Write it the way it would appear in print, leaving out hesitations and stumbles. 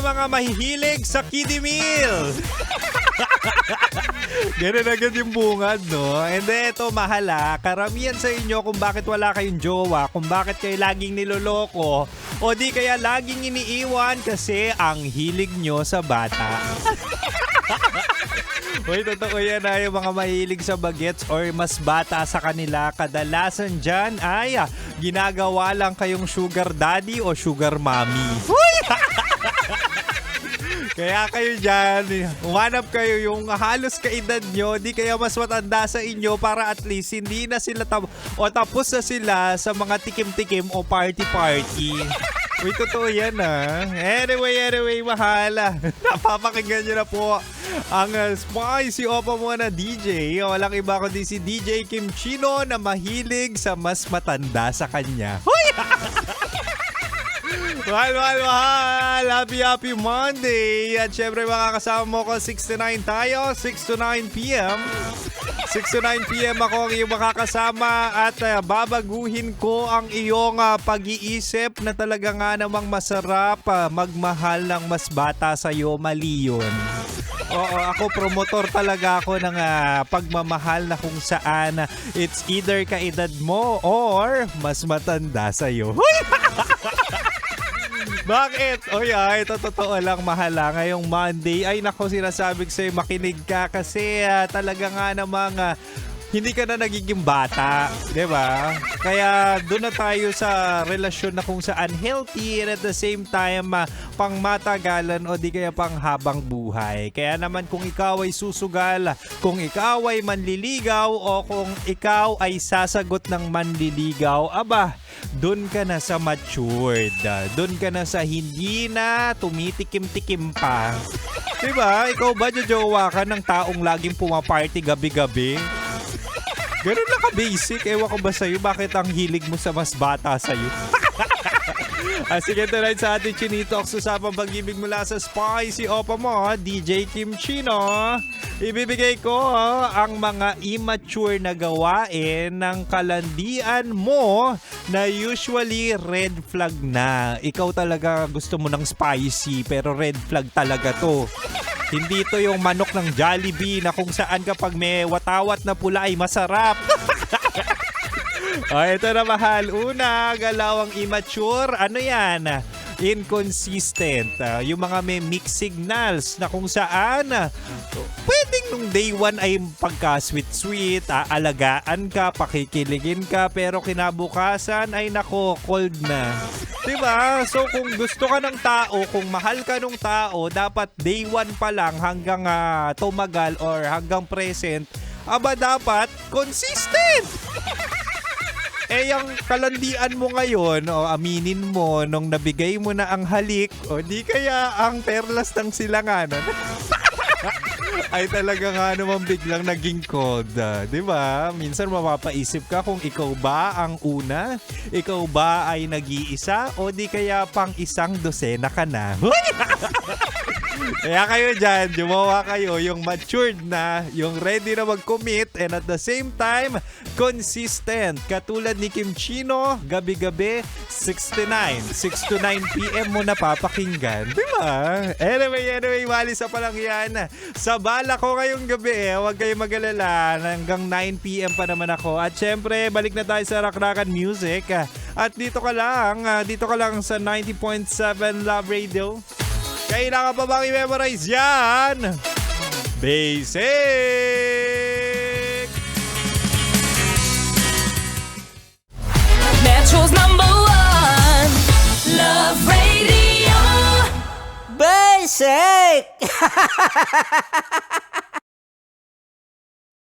mga mahihilig sa kiddie meal. Ganun agad yung bungad, no? And then, ito, mahala. Karamihan sa inyo kung bakit wala kayong jowa, kung bakit kayo laging niloloko, o di kaya laging iniiwan kasi ang hilig nyo sa bata. Uy, totoo yan na yung mga mahilig sa bagets or mas bata sa kanila. Kadalasan dyan ay ginagawa lang kayong sugar daddy o sugar mommy. Kaya kayo dyan, umanap kayo yung halos kaedad nyo, di kaya mas matanda sa inyo para at least hindi na sila tapos na sila sa mga tikim-tikim o party-party. Uy, totoo yan Anyway, mahala. Napapakinggan nyo na po ang spicy opa mo na DJ. Walang iba kundi si DJ Kim Chino na mahilig sa mas matanda sa kanya. Huy! Mahal! Happy Monday! At syempre makakasama mo ko 6 to 9 tayo, 6 to 9 p.m. 6 to 9 p.m. ako ang iyong makakasama at babaguhin ko ang iyong pag-iisip na talaga nga namang masarap magmahal ng mas bata sa'yo. Mali yun. Oo, ako promotor talaga ako ng pagmamahal na kung saan it's either kaedad mo or mas matanda sa'yo. Bakit? Ito totoo lang, mahala. Ngayong Monday, ay nako, sinasabi ko sa'yo, makinig ka kasi talaga nga namang hindi ka na nagiging bata, di ba? Kaya doon na tayo sa relasyon na kung saan healthy and at the same time pang matagalan o di kaya pang habang buhay. Kaya naman kung ikaw ay susugal, kung ikaw ay manliligaw o kung ikaw ay sasagot ng manliligaw, aba, doon ka na sa matured. Doon ka na sa hindi na tumitikim-tikim pa. Diba? Ikaw ba jojowa ka ng taong laging pumaparty gabi-gabi? Ganun lang ka-basic. Ewan ko ba sa'yo? Bakit ang hilig mo sa mas bata sa'yo? Sige, tonight sa ating Chinitox, usapang pag-ibig mula sa spicy opa mo, DJ Kim Chino. Ibibigay ko ang mga immature na gawain ng kalandian mo na usually red flag na. Ikaw talaga gusto mo ng spicy pero red flag talaga to. Hindi to yung manok ng Jollibee na kung saan kapag may watawat na pula ay masarap. Ito na mahal. Una, galawang immature. Ano yan? Inconsistent. Yung mga may mixed signals na kung saan pwedeng nung day one ay pagka-sweet-sweet, aalagaan ka, pakikiligin ka, pero kinabukasan ay nako, cold na. Diba? So kung gusto ka ng tao, kung mahal ka ng tao, dapat day one pa lang hanggang tumagal or hanggang present, aba dapat consistent. Yung kalandian mo ngayon, aminin mo, nung nabigay mo na ang halik, di kaya ang perlas ng silanganan, ay talaga nga naman biglang naging cold. Diba? Minsan mapapaisip ka kung ikaw ba ang una, ikaw ba ay nag-iisa, o di kaya pang isang dosena ka na. Kaya kayo dyan, jumawa kayo yung matured na, yung ready na mag-commit and at the same time, consistent. Katulad ni Kim Chino, gabi-gabi, 6 to 9 p.m. mo napapakinggan. Diba? Anyway, walisa pa lang yan. Sa bala ko ngayong gabi, huwag kayo mag-alala. Hanggang 9 p.m. pa naman ako. At syempre, balik na tayo sa Rakrakan Music. At dito ka lang sa 90.7 Love Radio. Kailangan pa bang i-memorize yan? Basic! Metro's #1 Love Radio. Basic!